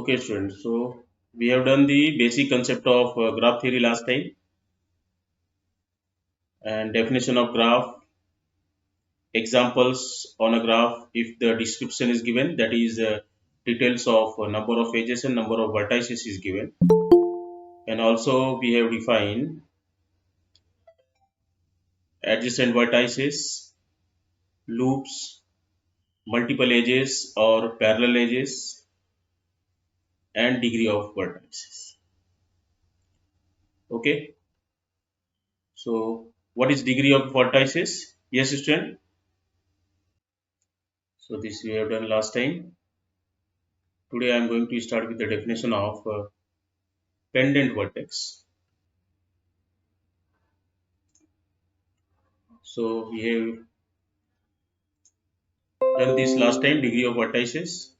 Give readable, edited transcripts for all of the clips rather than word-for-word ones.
Okay, students. So we have done the basic concept of graph theory last time, and definition of graph, examples on a graph if the description is given, that is details of number of edges and number of vertices is given, and also we have defined adjacent vertices, loops, multiple edges or parallel edges, and degree of vertices. Okay. So what is degree of vertices? Yes, student. So this we have done last time. Today I am going to start with the definition of pendant vertex. So we have done this last time, degree of vertices.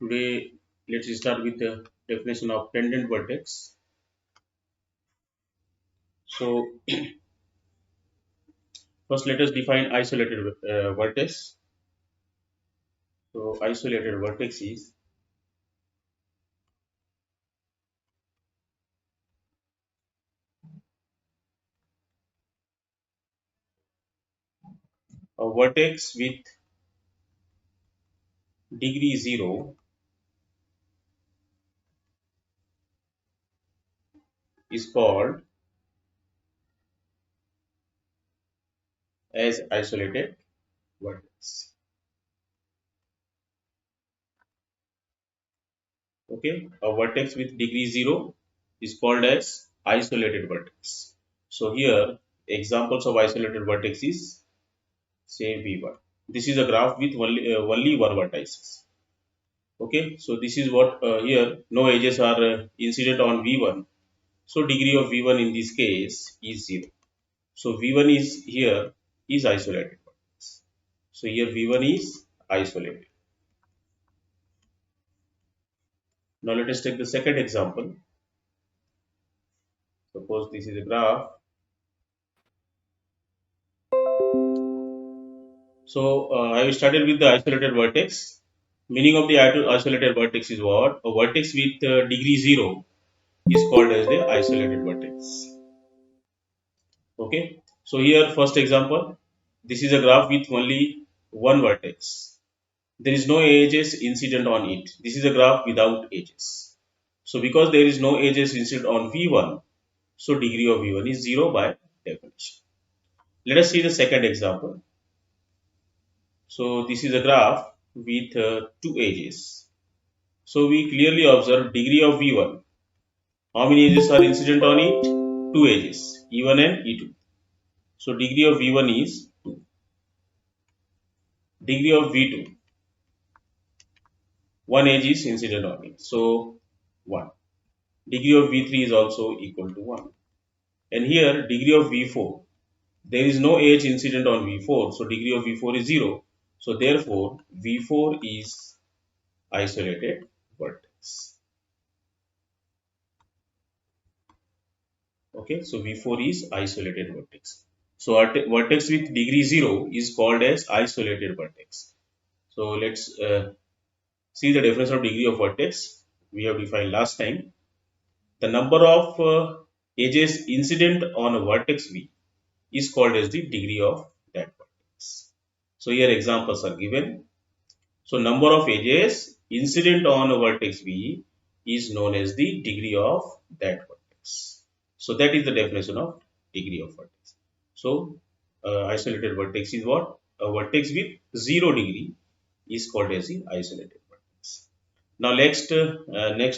Today let's start with the definition of pendant vertex. So first let us define isolated vertex. So isolated vertex is a vertex with degree 0 is called as isolated vertex. Okay, a vertex with degree 0 is called as isolated vertex. So here examples of isolated vertex is say V1. This is a graph with only one vertices. Okay, so this is what here no edges are incident on V1. So degree of V1 in this case is 0. So V1 is here is isolated vertex. So here V1 is isolated. Now let us take the second example. Suppose this is a graph. So I have started with the isolated vertex. Meaning of the isolated vertex is what? A vertex with degree 0 is called as the isolated vertex. Okay. So here first example, this is a graph with only one vertex. There is no edges incident on it. This is a graph without edges. So because there is no edges incident on V1, so degree of V1 is 0 by definition. Let us see the second example. So this is a graph with two edges. So we clearly observe degree of V1. How many edges are incident on it? Two edges, E1 and E2. So degree of V1 is 2. Degree of V2, one edge is incident on it. So 1. Degree of V3 is also equal to 1. And here degree of V4, there is no edge incident on V4. So degree of V4 is 0. So therefore V4 is isolated vertex. Okay, so V4 is isolated vertex. So a vertex with degree 0 is called as isolated vertex. So let's see the definition of degree of vertex we have defined last time. The number of edges incident on a vertex V is called as the degree of that vertex. So here examples are given. So number of edges incident on a vertex V is known as the degree of that vertex. So that is the definition of degree of vertex. So isolated vertex is what? A vertex with 0 degree is called as the isolated vertex. Now next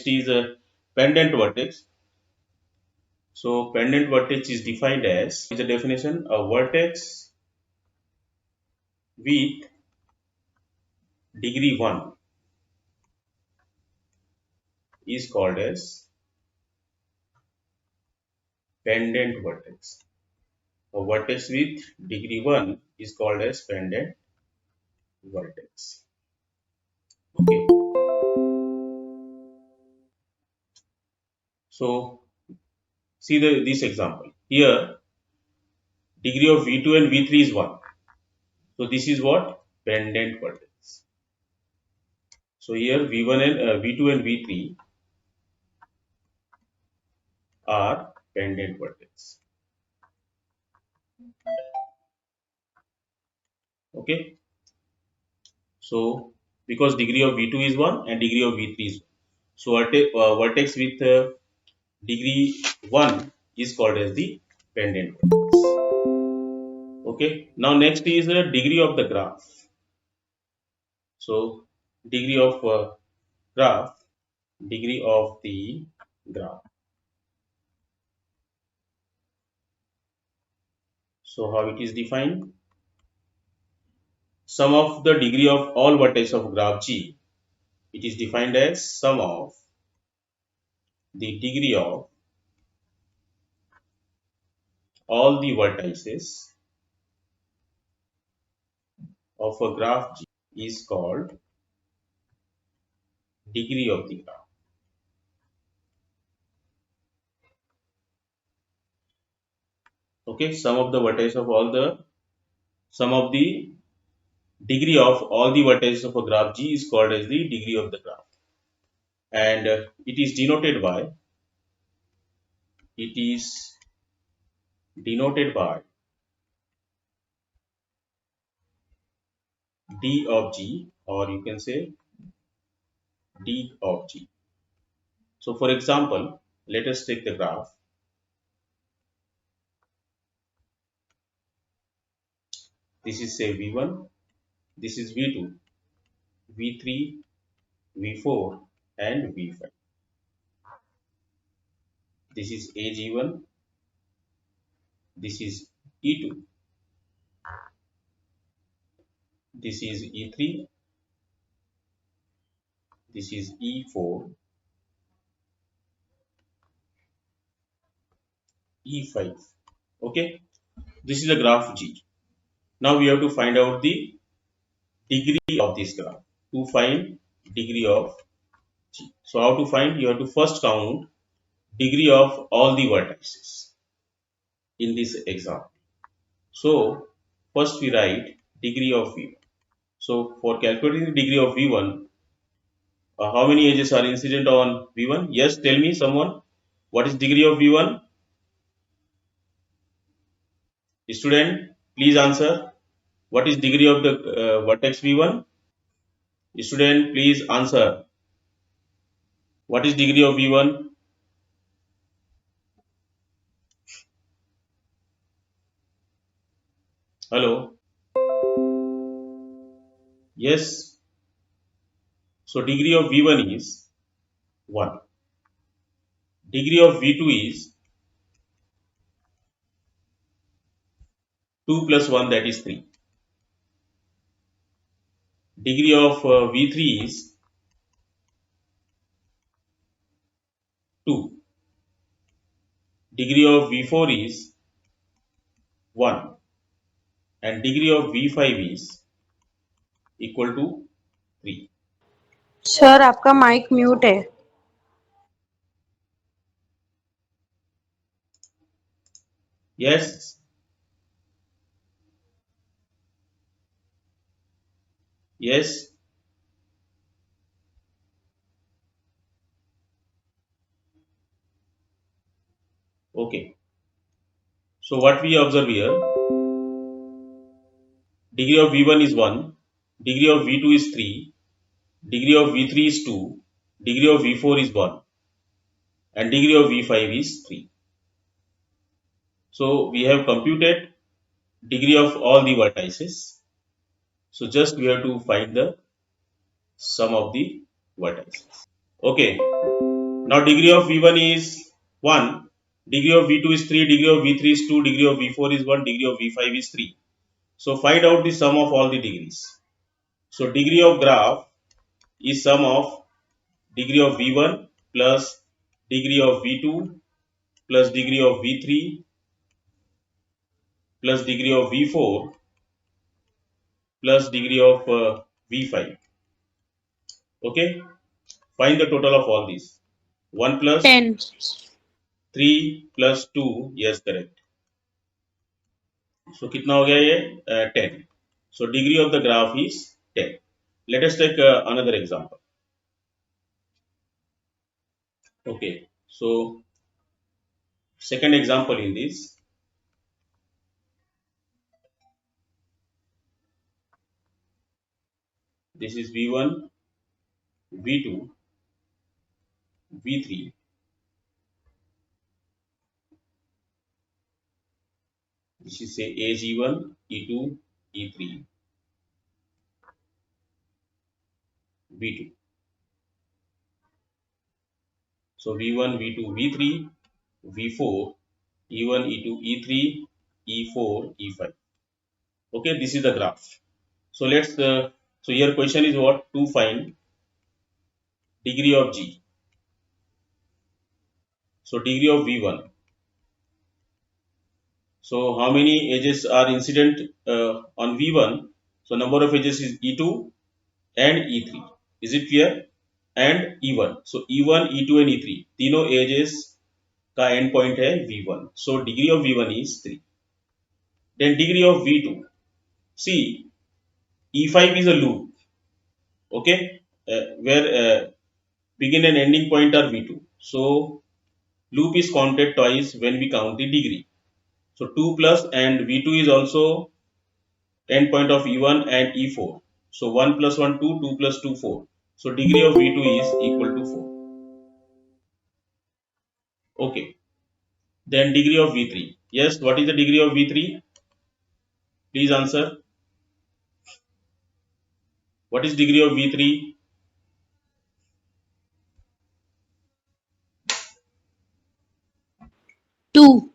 is a pendant vertex. So pendant vertex is defined as is a definition a vertex with degree 1 is called as pendant vertex. A vertex with degree 1 is called as pendant vertex. Okay. So see this example. Here degree of V2 and V3 is 1. So this is what? Pendant vertex. So here V1 and V2 and V3 are pendant vertex. Okay. So because degree of V2 is 1 and degree of V3 is 1. So vertex with degree 1 is called as the pendant vertex. Okay. Now next is degree of the graph. So degree of graph, degree of the graph. So how it is defined? Sum of the degree of all vertex of graph G. It is defined as sum of the degree of all the vertices of a graph G is called degree of the graph. Okay, sum of the degree of all the vertices of a graph G is called as the degree of the graph, and it is it is denoted by d of G, or you can say d of G. So for example, let us take the graph. This is say V1, this is V2, V3, V4 and V5. This is AG1, this is E2, this is E3, this is E4, E5. Okay, this is the graph G. Now we have to find out the degree of this graph. To find degree of G. So how to find? You have to first count degree of all the vertices in this example. So first we write degree of V1. So for calculating the degree of V1, how many edges are incident on V1? Yes, tell me someone. What is degree of V1? Student, please answer. What is degree of the vertex V1? Student, please answer. What is degree of V1? Hello. Yes. So degree of V1 is 1. Degree of V2 is 2 plus 1, that is 3. Degree of V3 is 2. Degree of V4 is 1. And degree of V5 is equal to 3. Sir आपका mic mute है. Yes. Yes. Okay. So what we observe here, degree of V1 is 1, degree of V2 is 3, degree of V3 is 2, degree of V4 is 1, and degree of V5 is 3. So we have computed degree of all the vertices. So just we have to find the sum of the vertices. Okay. Now degree of V1 is 1, degree of V2 is 3, degree of V3 is 2, degree of V4 is 1, degree of V5 is 3. So find out the sum of all the degrees. So degree of graph is sum of degree of V1 plus degree of V2 plus degree of V3 plus degree of V4 plus degree of V5. Okay, find the total of all these. 1 plus 10. 3 plus 2, yes, correct. So कितना हो गया ये 10. So degree of the graph is 10. Let us take another example. Okay. So second example in this is V1, V2, V3. This is say AG1, E2, E3, V2. So V1, V2, V3, V4, E1, E2, E3, E4, E5. Okay, this is the graph. So let's so here question is what to find degree of G. So degree of V1. So how many edges are incident on V1? So number of edges is E2 and E3. Is it clear? And E1. So E1, E2 and E3 तीनों edges का end point है V1. So degree of V1 is 3. Then degree of V2. See, E5 is a loop. Okay, where begin and ending point are V2. So loop is counted twice when we count the degree. So 2 plus and V2 is also endpoint of E1 and E4. So 1 plus 1 2, 2 plus 2 4. So degree of V2 is equal to 4. Okay. Then degree of V3. Yes, what is the degree of V3? Please answer. What is degree of V3? 2.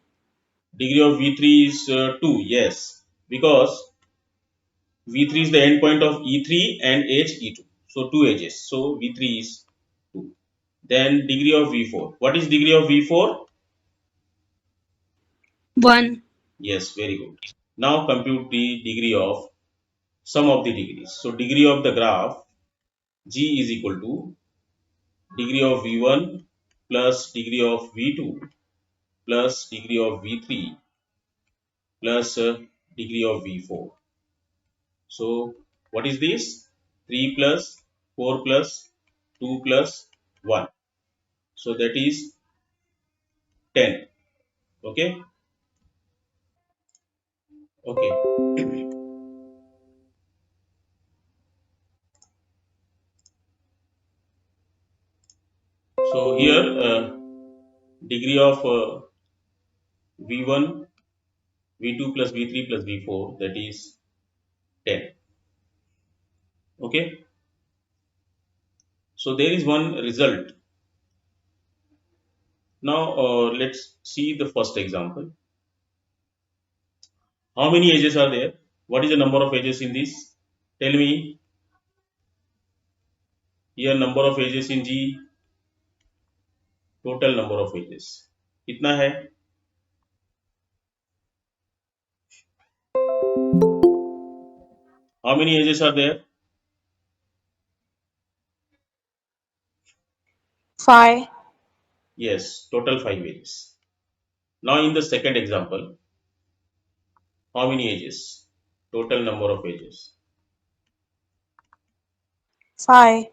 Degree of V3 is 2. Yes, because V3 is the endpoint of E3 and edge E2. So 2 edges. So V3 is 2. Then degree of V4. What is degree of V4? 1. Yes, very good. Now compute the degree of sum of the degrees. So degree of the graph G is equal to degree of V1 plus degree of V2 plus degree of V3 plus degree of V4. So what is this? 3 plus 4 plus 2 plus 1. So that is 10. Okay. Okay. So here degree of V1, V2 plus V3 plus V4, that is 10. Okay. So there is one result. Now let's see the first example. How many edges are there? What is the number of edges in this? Tell me. Here number of edges in G, total number of edges. कितना है? How many edges are there? 5. Yes, total 5 edges. Now in the second example, how many edges? Total number of edges. 5.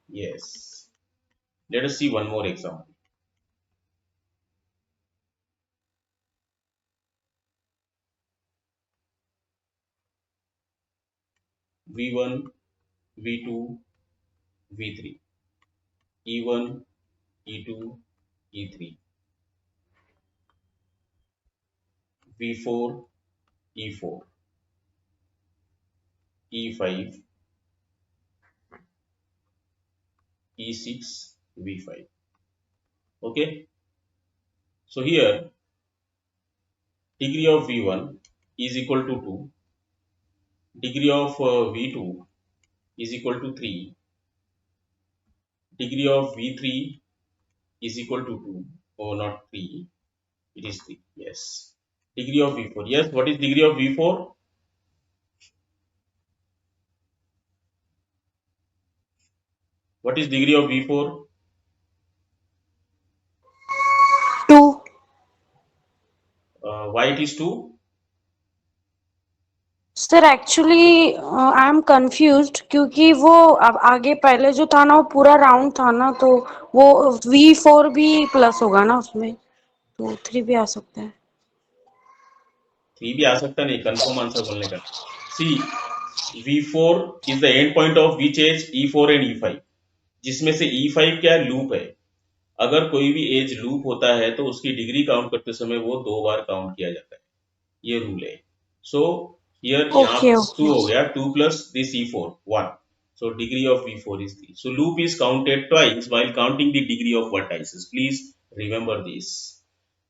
Yes. Let us see one more example. V1, V2, V3, E1, E2, E3, V4, E4, E5, E6, V5. Okay. So here degree of V1 is equal to 2, degree of V2 is equal to 3, degree of V3 is equal to 2, or not 3, it is 3, yes. Degree of V4, yes, what is degree of V4? What is degree of V4? 2. Why it is 2? Sir actually I am confused क्योंकि वो अब आगे पहले जो था ना वो पूरा राउंड था ना, तो वो V4 भी प्लस होगा ना उसमें, तो 3 भी आ सकता है। 3 भी आ सकता नहीं, कंफर्म आंसर बोलने का। See, V4 is the end point of which edge E4 and E5, जिसमें से E5 क्या लूप है। अगर कोई भी एज लूप होता है तो उसकी डिग्री काउंट करते समय वो 2 बार काउंट किया जाता है, ये रूल है। सो हियर यहाँ ओके 2 ओके। हो गया, 2 plus this E4 1, so degree of V4 is 3. So loop is counted twice while counting the degree of vertices. Please remember this.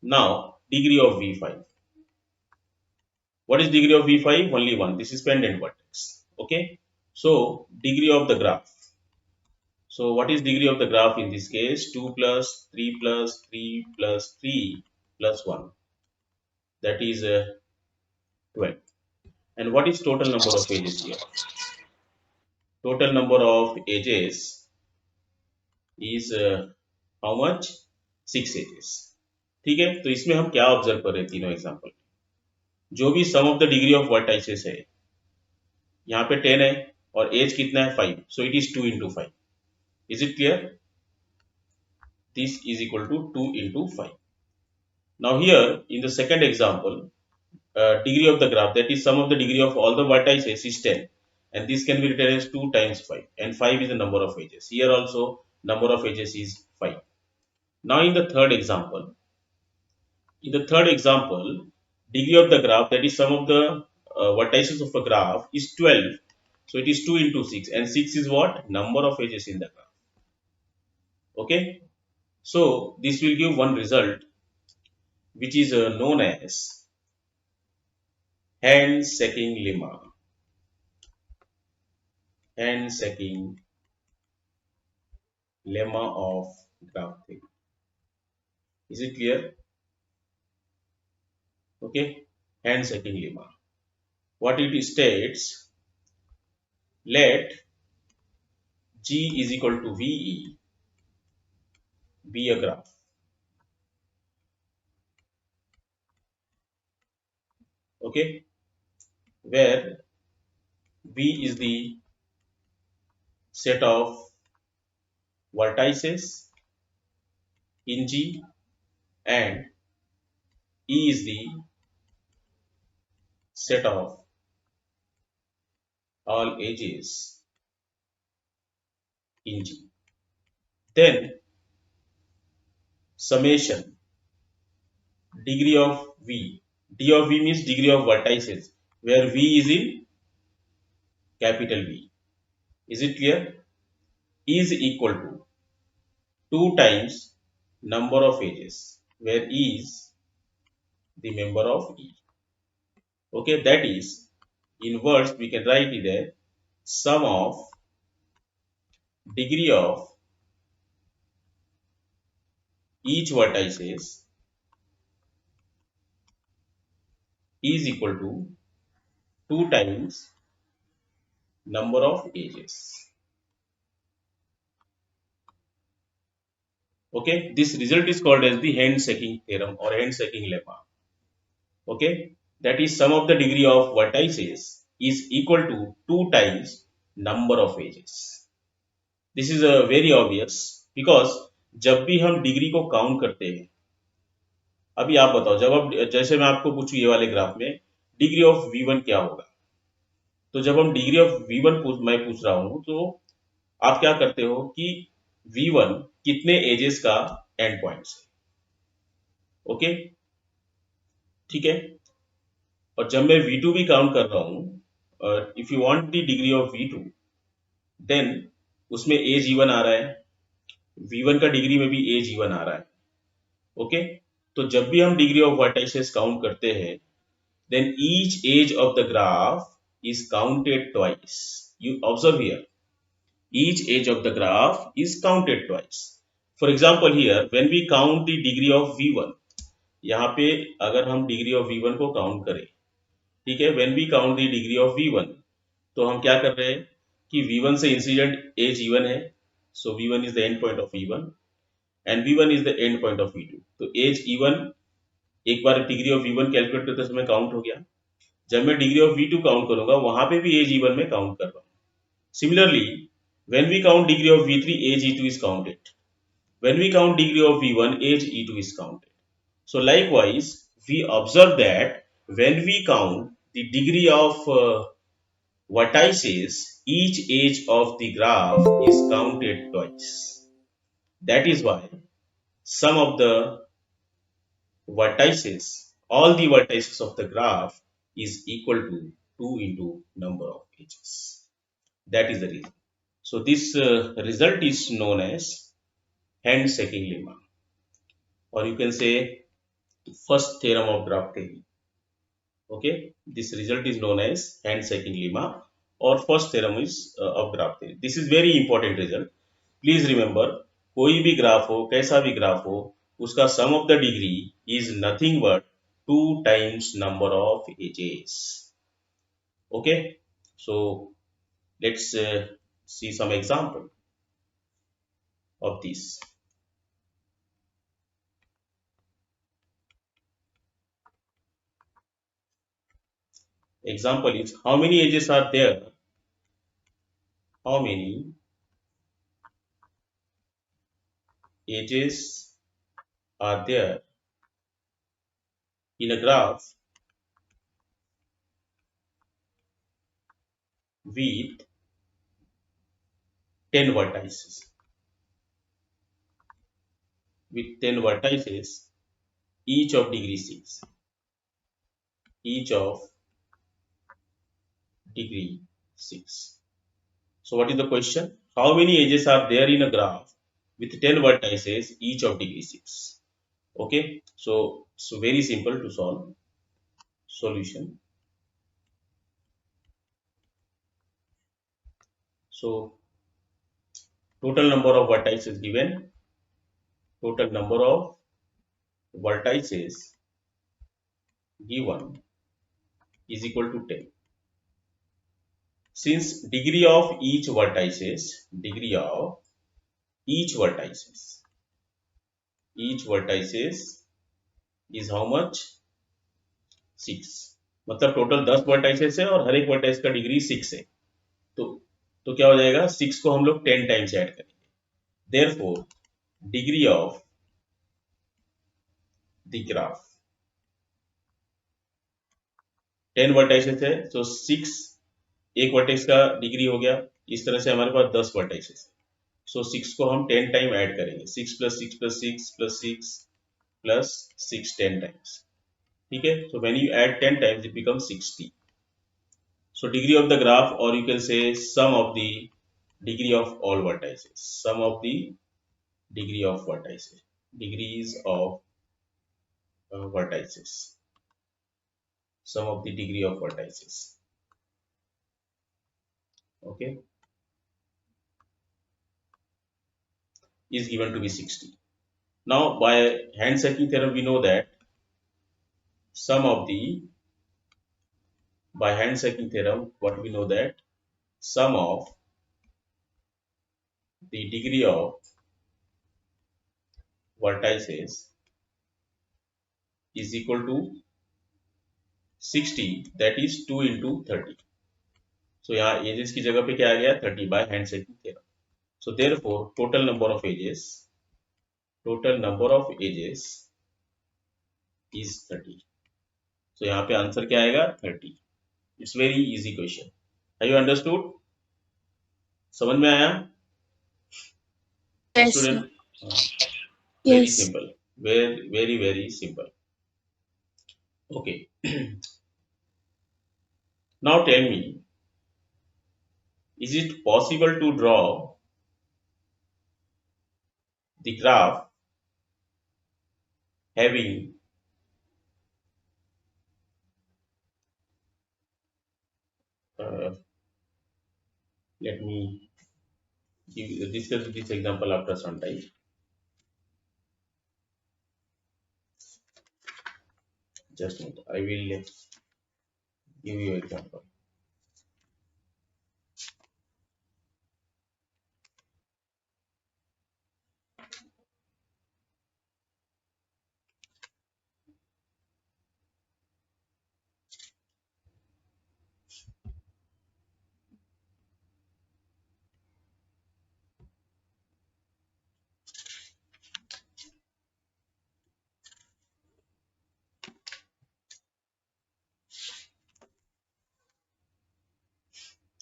Now degree of V5. What is degree of V5? Only one. This is pendant vertex. Okay. So degree of the graph. So what is degree of the graph in this case? 2 plus 3 plus 3 plus 3 plus 1. That is 12. And what is total number of edges here? Total number of edges is how much? 6 edges. ठीक है, तो इसमें हम क्या observe कर रहे हैं तीनों एग्जांपल। जो भी sum of the degree of vertices है, यहाँ पे 10 है और एज कितना है 5, so it is 2 into 5। Is it clear? This is equal to 2 into 5. Now here in the second example, degree of the graph, that is sum of the degree of all the vertices is 10, and this can be written as 2 times 5, and 5 is the number of edges. Here also number of edges is 5. Now in the third example, degree of the graph, that is sum of the vertices of a graph is 12. So it is 2 into 6, and 6 is what? Number of edges in the graph. Okay. So this will give one result which is known as hand-shaking lemma. Hand-shaking lemma of graph theory. Is it clear? Okay. Hand-shaking lemma. What it states, let G is equal to VE be a graph. Okay. Where V is the set of vertices in G and E is the set of all edges in G. Then summation degree of V. D of V means degree of vertices, where V is in capital V. Is it clear? Is equal to 2 times number of edges, where E is the member of E. Okay, that is, in words we can write it there, sum of degree of each vertices is equal to 2 times number of edges. Okay, this result is called as the hand-shaking theorem or hand-shaking lemma. Okay, that is sum of the degree of vertices is equal to 2 times number of edges. This is a very obvious because जब भी हम degree को count करते हैं, अभी आप बताओ, जब आप, जैसे मैं आपको पूछूं ये वाले ग्राफ में डिग्री ऑफ V1 क्या होगा, तो जब हम डिग्री ऑफ V1 मैं पूछ रहा हूं, तो आप क्या करते हो कि V1 कितने एजेस का एंड पॉइंट्स है। ओके, ठीक है। और जब मैं V2 भी काउंट कर रहा हूँ, if you want the degree of V2, then उसमें एज E1 आ रहा है, V1 का डिग्री में भी एज E1 आ रहा है। ओके, तो जब भी हम डिग्री ऑफ वर्टाइसेस काउंट करते हैं, then each edge of the graph is counted twice. You observe here, each edge of the graph is counted twice. For example, here when we count the degree of V1, यहाँ पे अगर हम degree of V1 को count करें, ठीक है, when we count the degree of V1, तो हम क्या कर रहे हैं कि V1 से इंसिडेंट एज E1 है, so V1 is the end point of E1 and V1 is the end point of E2. तो एज E1 एक बार डिग्री ऑफ V1 कैलकुलेट करते समय काउंट हो गया, जब मैं डिग्री ऑफ V2 काउंट करूंगा वहां पे भी एज E1 में काउंट कर रहा हूँ. Similarly, when we count degree of V3, age E2 is counted. When we count degree of V1, age E2 is counted. So likewise, we observe that when we count the degree of vertices, each edge of the graph is counted twice. That is why sum of the vertices, all the vertices of the graph is equal to 2 into number of edges. That is the reason. So this result is known as handshaking lemma, or you can say first theorem of graph theory. Okay, this result is known as handshaking lemma or first theorem is of graph theory. This is very important result. Please remember, कोई भी graph हो, कैसा भी graph हो, उसका sum of the degree is nothing but 2 times number of edges. Okay, so let's see some example of this. Example is, how many edges are there? How many edges are there in a graph with 10 vertices? With 10 vertices, each of degree 6. Each of degree 6. So what is the question? How many edges are there in a graph with 10 vertices, each of degree 6? Okay, so very simple to solve. Solution. So total number of vertices given. Total number of vertices given is equal to 10. Since degree of each vertices is how much? 6. मतलब total 10 vertices है और हर एक vertices का degree 6 है. तो तो क्या हो जाएगा, 6 को हम लोग 10 टाइम्स ऐड करेंगे. Therefore degree of the graph 10 vertices है, तो 6 एक वर्टेक्स का डिग्री हो गया. इस तरह से हमारे पास 10 वर्टाइसेस है. सो 6 को हम 10 टाइम ऐड करेंगे. 6 plus 6 plus 6 plus 6 plus 6 10 times. ठीक है, so when you add 10 times it becomes 60. So degree of the graph, or you can say sum of the degree of all vertices. Sum of the degree of vertices. Degrees of vertices. Sum of the degree of vertices. Okay, is given to be 60. Now by handshaking theorem we know that sum of the, by handshaking theorem what we know that sum of the degree of vertices is equal to 60, that is 2 into 30. So यहाँ edges की जगह पे क्या आ गया, 30 by handshaking theorem. So therefore total number of edges is 30. So यहाँ पे answer क्या आएगा, 30. It's very easy question. Have you understood? समझ में आया Yes, sir. Student? Very Yes. simple, very simple. Okay. Now tell me, is it possible to draw the graph having let me discuss this example after some time. Just a minute. I will give you example.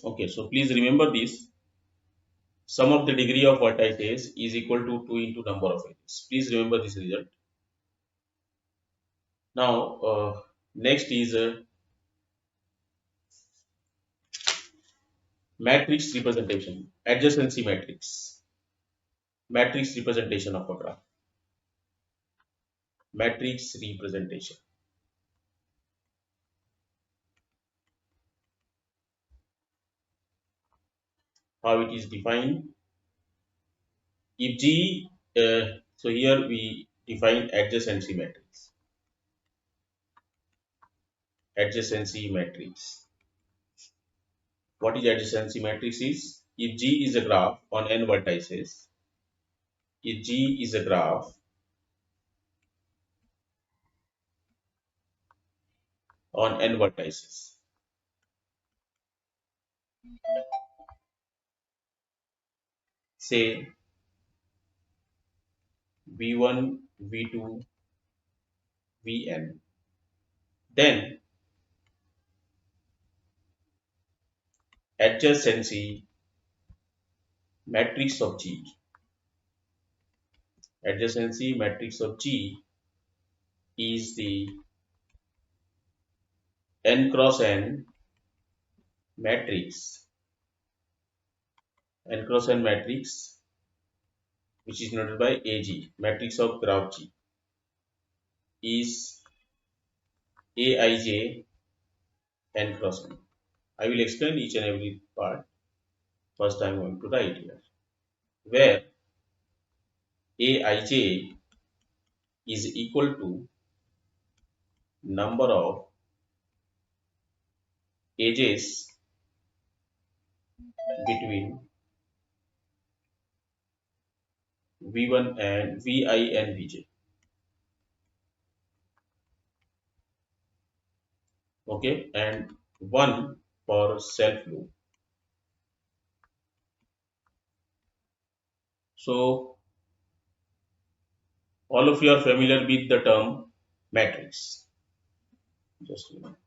Okay, so please remember this. Sum of the degree of vertices is equal to 2 into number of edges. Please remember this result. Now, next is matrix representation, adjacency matrix, matrix representation of a graph, matrix representation. How it is defined? If G, so here we define adjacency matrix. Adjacency matrix. What is adjacency matrix is? If G is a graph on n vertices, if G is a graph on n vertices, say V1, V2, Vn, then adjacency matrix of G, adjacency matrix of G is the n cross n matrix, n cross n matrix which is denoted by AG, matrix of graph G, is Aij n cross n. I will explain each and every part. First I am going to write here, where Aij is equal to number of edges between V1 and Vi and Vj. Okay, and 1 for self loop. So all of you are familiar with the term matrix. Just a minute.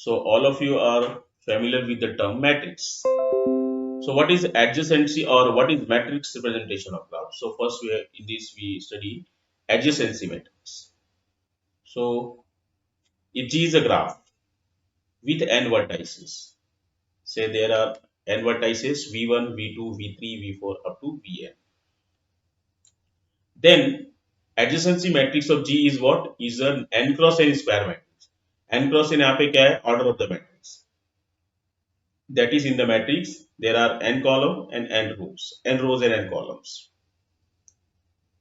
So all of you are familiar with the term matrix. So what is adjacency or what is matrix representation of graph? So first in this we study adjacency matrix. So if G is a graph with n vertices, say there are n vertices V1, V2, V3, V4 up to Vn. Then adjacency matrix of G is what? Is an n cross n square matrix. N cross n यहाँ पे क्या है? Order of the matrix. That is in the matrix there are n column and n rows and n columns,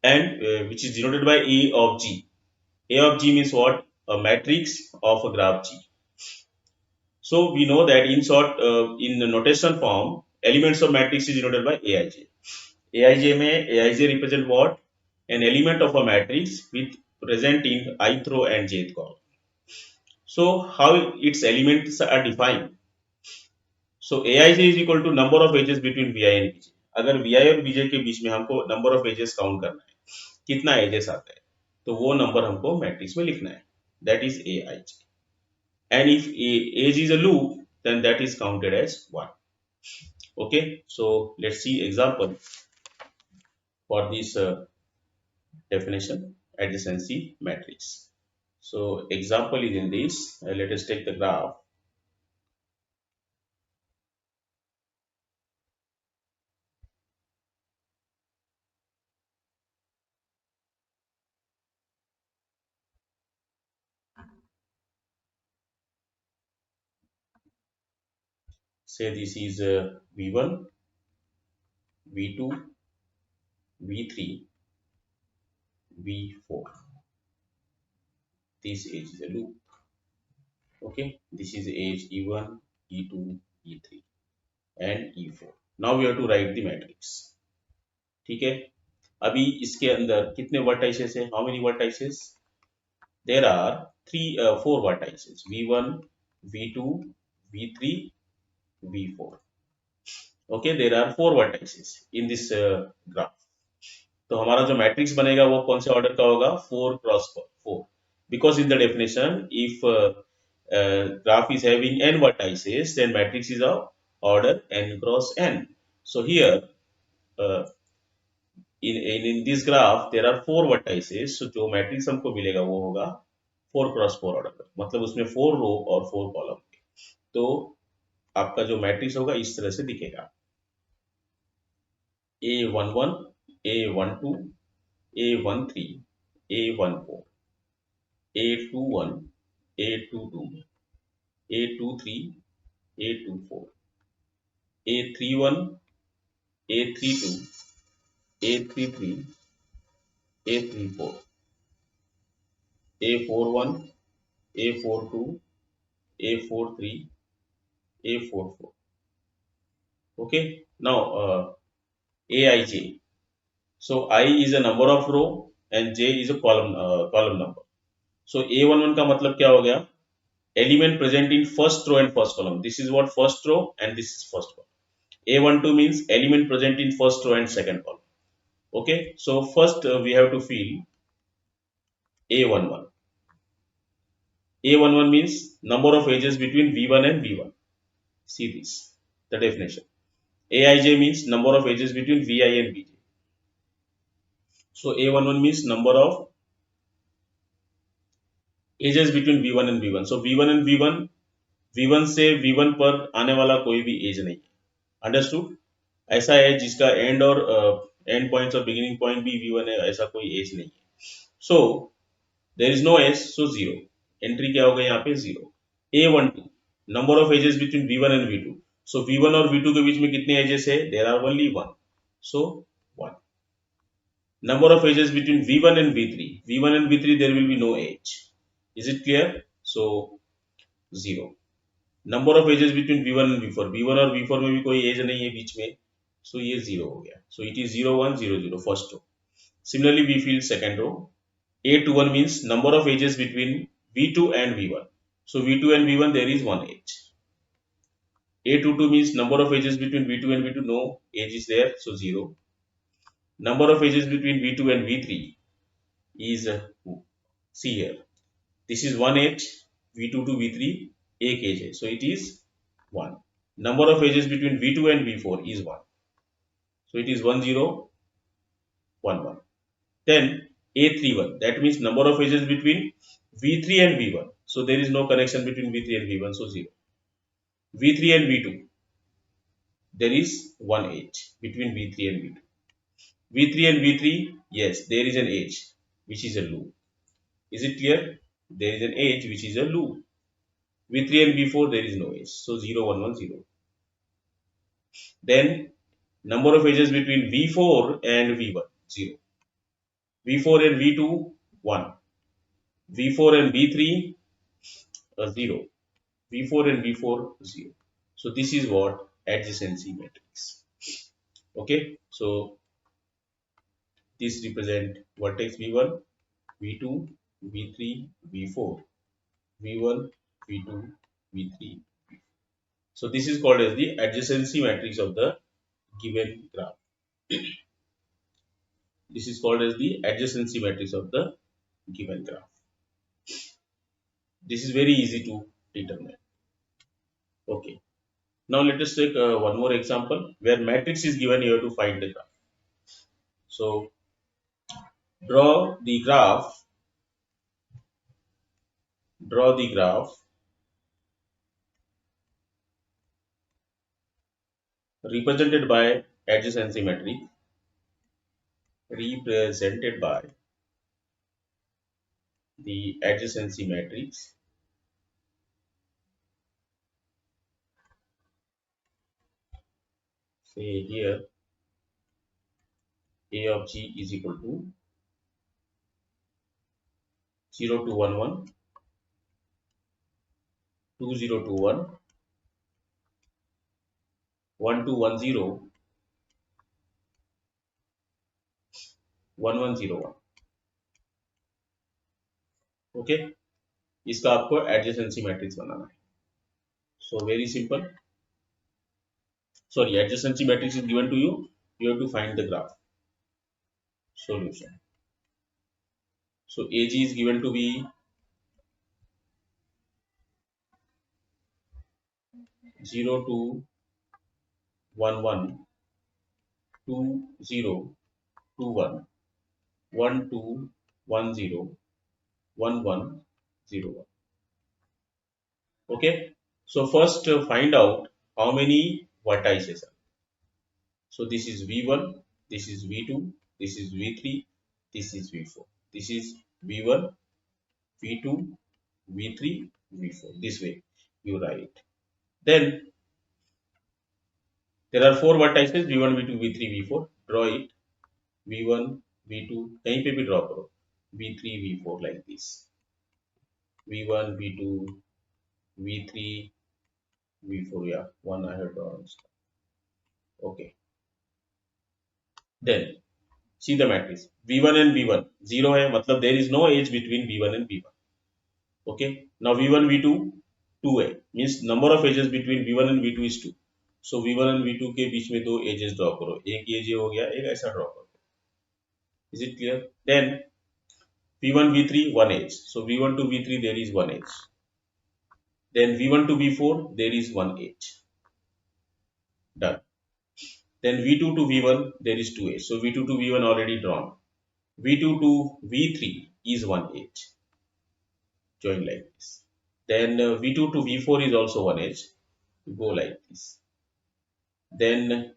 and which is denoted by A of G. A of G means what? A matrix of a graph G. So we know that in short, in the notation form, elements of matrix is denoted by Aij. Aij में Aij represent what? An element of a matrix with present in ith row and jth column. So how its elements are defined? So Aij is equal to number of edges between Vi and Vj. अगर Vi और Vj के बीच में हमको number of edges count करना है, कितना edges आता है, तो वो नंबर हमको मैट्रिक्स में लिखना है. That is Aij. And if age is a loop, then that is counted as 1. Okay, so let's see example for this definition adjacency matrix. So example is in this. Let us take the graph. Say this is V1, V2, V3, V4. This age is a loop. Okay, this is age E1, E2, E3 and E4. Now we have to write the matrix. ठीक है, अभी इसके अंदर कितने vertices है? How many vertices? there are four vertices: V1, V2, V3, V4. Okay, there are four vertices in this graph. तो हमारा जो मैट्रिक्स बनेगा वो कौन से ऑर्डर का होगा? 4 cross 4, because in the definition if graph is having n vertices, then matrix is of order n cross n. So here uh, in this graph there are four vertices, so जो matrix हमको मिलेगा वो होगा 4 cross 4 order का, मतलब उसमें 4 रो और 4 column. तो आपका जो मैट्रिक्स होगा इस तरह से दिखेगा: A11, A12, A13, A14, A21, A22, A23, A24, A31, A32, A33, A34, A41, A42, A43, A44. Okay. Now Aij. So I is a number of row and J is a column number. So A11 का मतलब क्या हो गया? Element present in first row and first column. This is what first row and this is first column. A12 means element present in first row and second column. Okay. So first we have to fill A11. A11 means number of edges between V1 and V1. See this, the definition. Aij means number of edges between Vi and Vj. So A11 means number of edges between V1 and V1. So V1 and V1, V1 से V1 पर आने वाला कोई भी as नहीं है। Understood? ऐसा है जिसका एंड और एंड पॉइंट्स और बिगिनिंग पॉइंट भी V1 है, ऐसा कोई एज नहीं है। So there is no edge, so zero. Entry क्या होगा यहाँ पे? Zero. A12 number of edges between V1 and V2। So V1 और V2 के बीच में कितने एजेस है? There are only one, so one. Number of edges between V1 and V3. V1 and V3 there will be no edge. Is it clear? So 0. Number of edges between V1 and V4. V1 और V4 में भी कोई edge नहीं है बीच में, so ये 0 हो गया. So it is 0 1 0 0 first row. Similarly we fill second row. A21 means number of edges between V2 and V1. So V2 and V1 there is one edge. A22 means number of edges between V2 and V2, no edge is there, so 0. Number of edges between V2 and V3 is see here, this is one edge, V2 to V3 एक edge है, so it is 1. Number of edges between V2 and V4 is 1, so it is 1 0 1 1. Then A31, that means number of edges between V3 and V1, so there is no connection between V3 and V1, so 0. V3 and V2, there is one edge between V3 and V2. V3 and V3, yes, there is an edge which is a loop. Is it clear? There is an edge which is a loop. V3 and V4 there is no edge, so 0 1 1 0. Then number of edges between V4 and V1 0. V4 and V2 1. V4 and V3 0. V4 and V4 0. So this is what adjacency matrix. Okay, so this represent vertex V1, V2, V3, V4, V1, V2, V3. So this is called as the adjacency matrix of the given graph. This is called as the adjacency matrix of the given graph. This is very easy to determine. Okay. Now let us take one more example where matrix is given here to find the graph. So draw the graph. Draw the graph represented by adjacency matrix. Represented by the adjacency matrix. Say here A of G is equal to 0 to 1 1, 2 0 to 1, 1 to 1 0, 1 1 0 1. Okay, इसका आपको adjacency matrix बनाना है. So very simple. Sorry, adjacency matrix is given to you. You have to find the graph solution. So AG is given to be 0 to 1 1, 2 0 2 1, 1 2 1 0, 1 1 0 1. Okay. So first find out how many vertices are. So this is V1, this is V2, this is V3, this is V4. This is V1, V2, V3, V4. This way you write. Then there are four vertices V1, V2, V3, V4. Draw it. V1, V2, कहीं पे भी draw करो. V3, V4 like this. V1, V2, V3, V4. Yeah, one I have drawn. Okay. Then see the matrix. V1 and V1 zero है, मतलब there is no edge between V1 and V1. Okay. Now V1, V2 2 है, means number of edges between V1 and V2 is 2. So V1 and V2 के बीच में दो edges draw करो. एक ये हो गया, एक ऐसा draw करो. Is it clear? Then V1, V3, one edge. So V1 to V3, there is one edge. Then V1 to V4, there is one edge. Done. Then V2 to V1, there is two edges. So V2 to V1 already drawn. V2 to V3 is one edge. Join like this. Then V2 to V4 is also one edge. Go like this. Then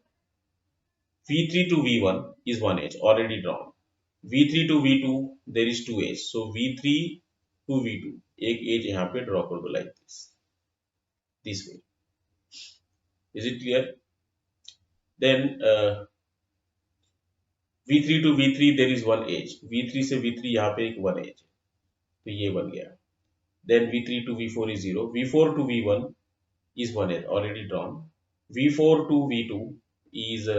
V3 to V1 is one edge already drawn. V3 to V2, there is two edges. So V3 to V2, एक edge यहाँ पे draw कर दो like this way. Is it clear? Then V3 to V3 there is one edge. V3 से V3 यहाँ पे एक one edge, तो ये बन गया. Then V3 to V4 is 0. V4 to V1 is one edge already drawn. V4 to V2 is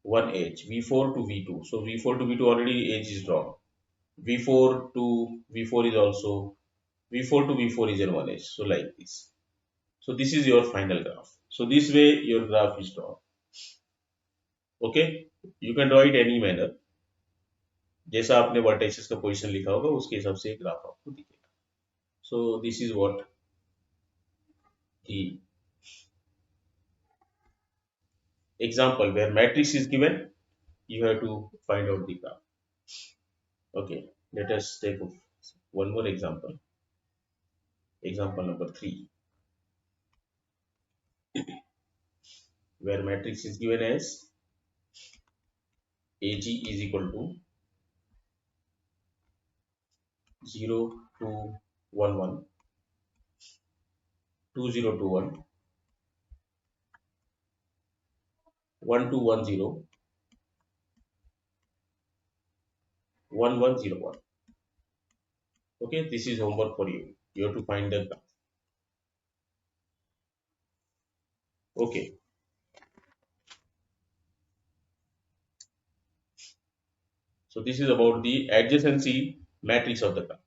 one edge. V4 to V2. So V4 to V2 already edge is drawn. V4 to V4 is also, V4 to V4 is in one edge. So like this. So this is your final graph. So this way your graph is drawn. Okay. You can draw it any manner. जैसा आपने vertexes का position लिखा होगा उसके हिसाब से graph आपको दिखेगा. So this is what the example where matrix is given, you have to find out the graph. Okay, let us take one more example. Example number 3, where matrix is given as AG is equal to 0 to 1 1, 2 0 to 1, 1 to 1 0, 1 1 0 1. Okay, this is homework for you. You have to find the graph. Okay, so this is about the adjacency matrix of the graph.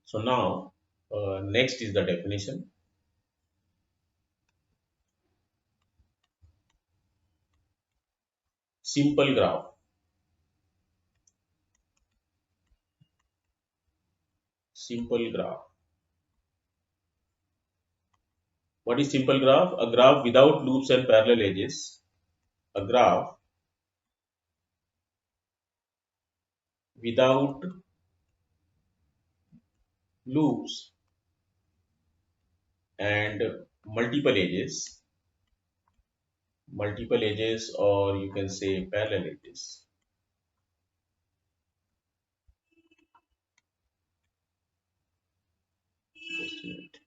So now next is the definition. Simple graph. Simple graph. What is simple graph? A graph without loops and parallel edges. A graph without loops and multiple edges. Multiple edges, or you can say parallel edges. Just a minute.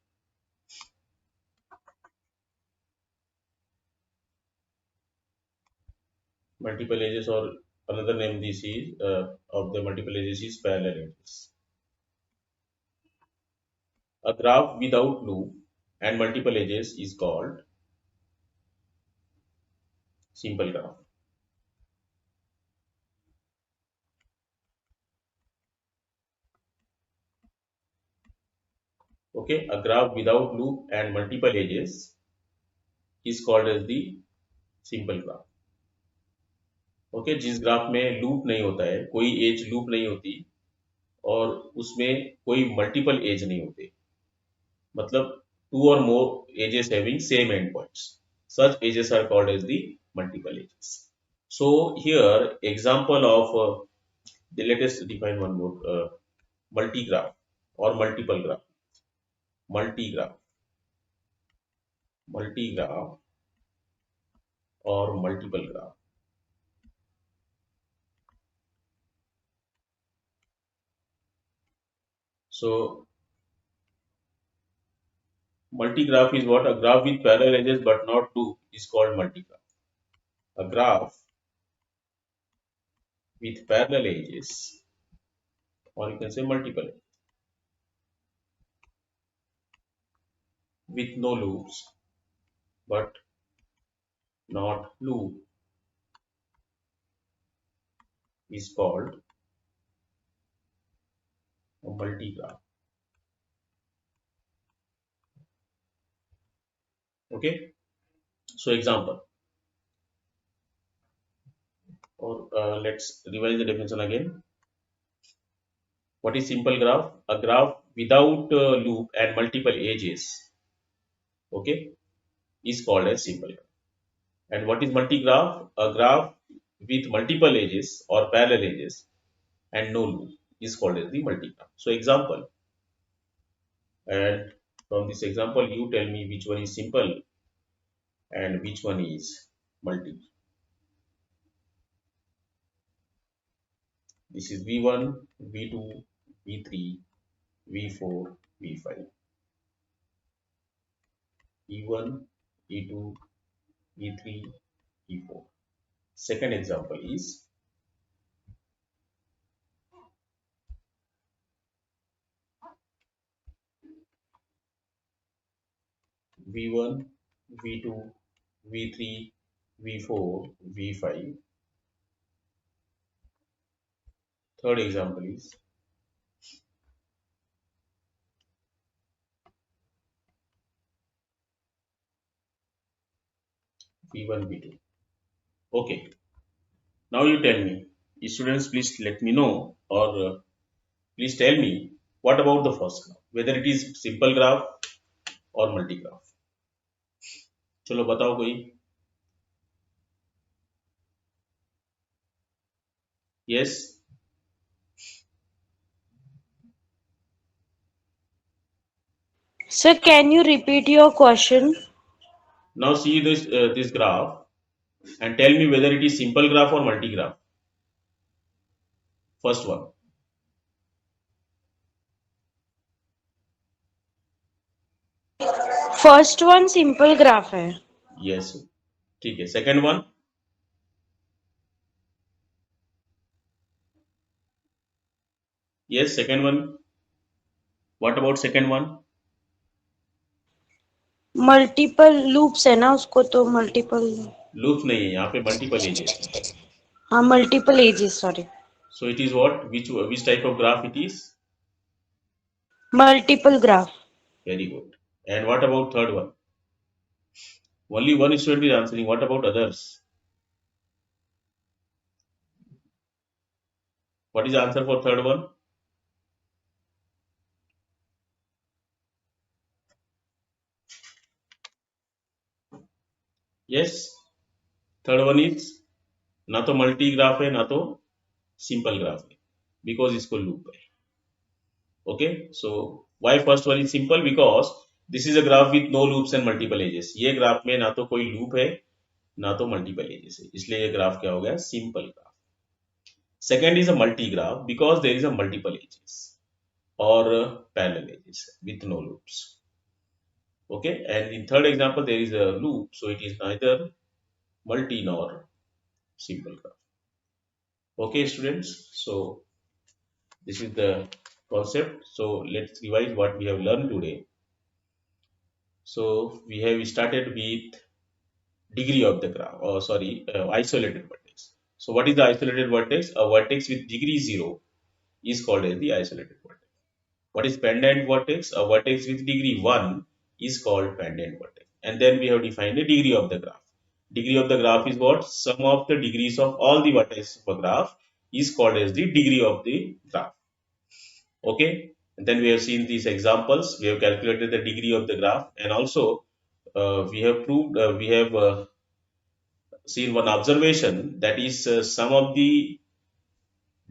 Multiple edges, or another name this is of the multiple edges is parallel edges. A graph without loop and multiple edges is called simple graph. Okay, a graph without loop and multiple edges is called as the simple graph. Okay, जिस graph में loop नहीं होता है, कोई as loop नहीं होती और उसमें कोई मल्टीपल एज नहीं होते, मतलब टू और more edges having same end points, such edges are called as the multiple edges. So here example of the let us define one more multigraph or multiple graph. Multigraph, multigraph or multiple graph. So multigraph is what? A graph with parallel edges but not loop is called multigraph. A graph with parallel edges, or you can say multiple edges, with no loops but not loop is called a multigraph. Okay. So example, or let's revise the definition again. What is simple graph? A graph without loop and multiple edges. Okay, is called as simple graph. And what is multi-graph? A graph with multiple edges or parallel edges and no loop is called as the multi-graph. So example, and from this example, you tell me which one is simple and which one is multi. This is V1, V2, V3, V4, V5. E1, E2, E3, E4. Second example is V1, V2, V3, V4, V5. Third example is V1, V2. Okay, now you tell me, students, please let me know, or please tell me what about the first graph, whether it is simple graph or multi graph. चलो बताओ कोई. Yes. Sir, can you repeat your question? Now see this graph and tell me whether it is simple graph or multi graph. First one. First one simple graph है. Yes. ठीक है. Second one. Yes. Second one. What about second one? Multiple loops है ना उसको, तो multiple. Loops नहीं है यहाँ पे, multiple edges है. हाँ, multiple edges, sorry. So it is what? Which type of graph it is? Multiple graph. Very good. And what about third one? Only one student is answering. What about others? What is the answer for third one? Yes. Third one is ना तो multi graph है ना तो simple graph है, because इसको loop है. Okay, so why first one is simple? Because this is a graph with no loops and multiple edges. ये graph में ना तो कोई लूप है ना तो मल्टीपल एजेस है, इसलिए ये ग्राफ क्या हो गया? Simple graph. Second is a multi graph because there is a multiple edges or parallel edges with no loops. Okay, and in third example there is a loop, so it is neither multi nor simple graph. Okay, students, so this is the concept. So let's revise what we have learned today. So we have started with degree of the graph, or sorry, isolated vertex. So what is the isolated vertex? A vertex with degree 0 is called as the isolated vertex. What is pendant vertex? A vertex with degree 1 is called pendant vertex. And then we have defined the degree of the graph. Degree of the graph is what? Sum of the degrees of all the vertices of a graph is called as the degree of the graph. Okay. And then we have seen these examples. We have calculated the degree of the graph, and also we have proved, we have seen one observation, that is sum of the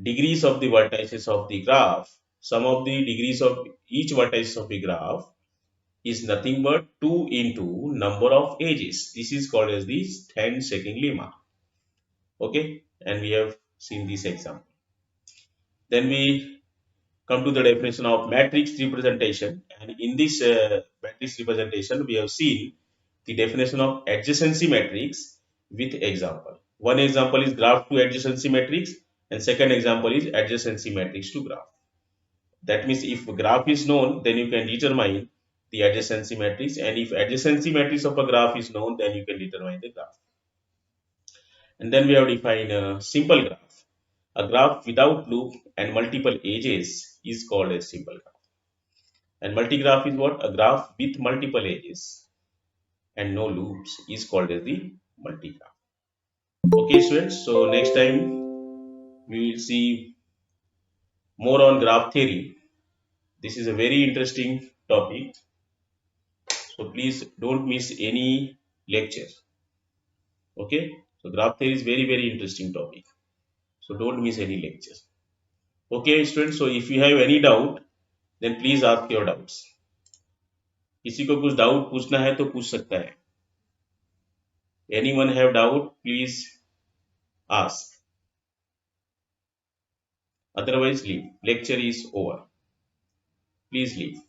degrees of the vertices of the graph. Sum of the degrees of each vertex of the graph is nothing but 2 into number of edges. This is called as the 10-second lemma. Okay, and we have seen this example. Then we come to the definition of matrix representation, and in this matrix representation we have seen the definition of adjacency matrix with example. One example is graph to adjacency matrix, and second example is adjacency matrix to graph. That means if graph is known, then you can determine the adjacency matrix, and if adjacency matrix of a graph is known, then you can determine the graph. And then we have defined a simple graph. A graph without loop and multiple edges is called a simple graph. And multigraph is what? A graph with multiple edges and no loops is called as the multigraph. Okay, students. So next time we will see more on graph theory. This is a very interesting topic. So please don't miss any lecture. Okay. So graph theory is very interesting topic. So don't miss any lecture. Okay, students. So if you have any doubt, then please ask your doubts. किसी को कुछ doubt पूछना है तो पूछ सकता है. Anyone have doubt? Please ask. Otherwise, leave. Lecture is over. Please leave.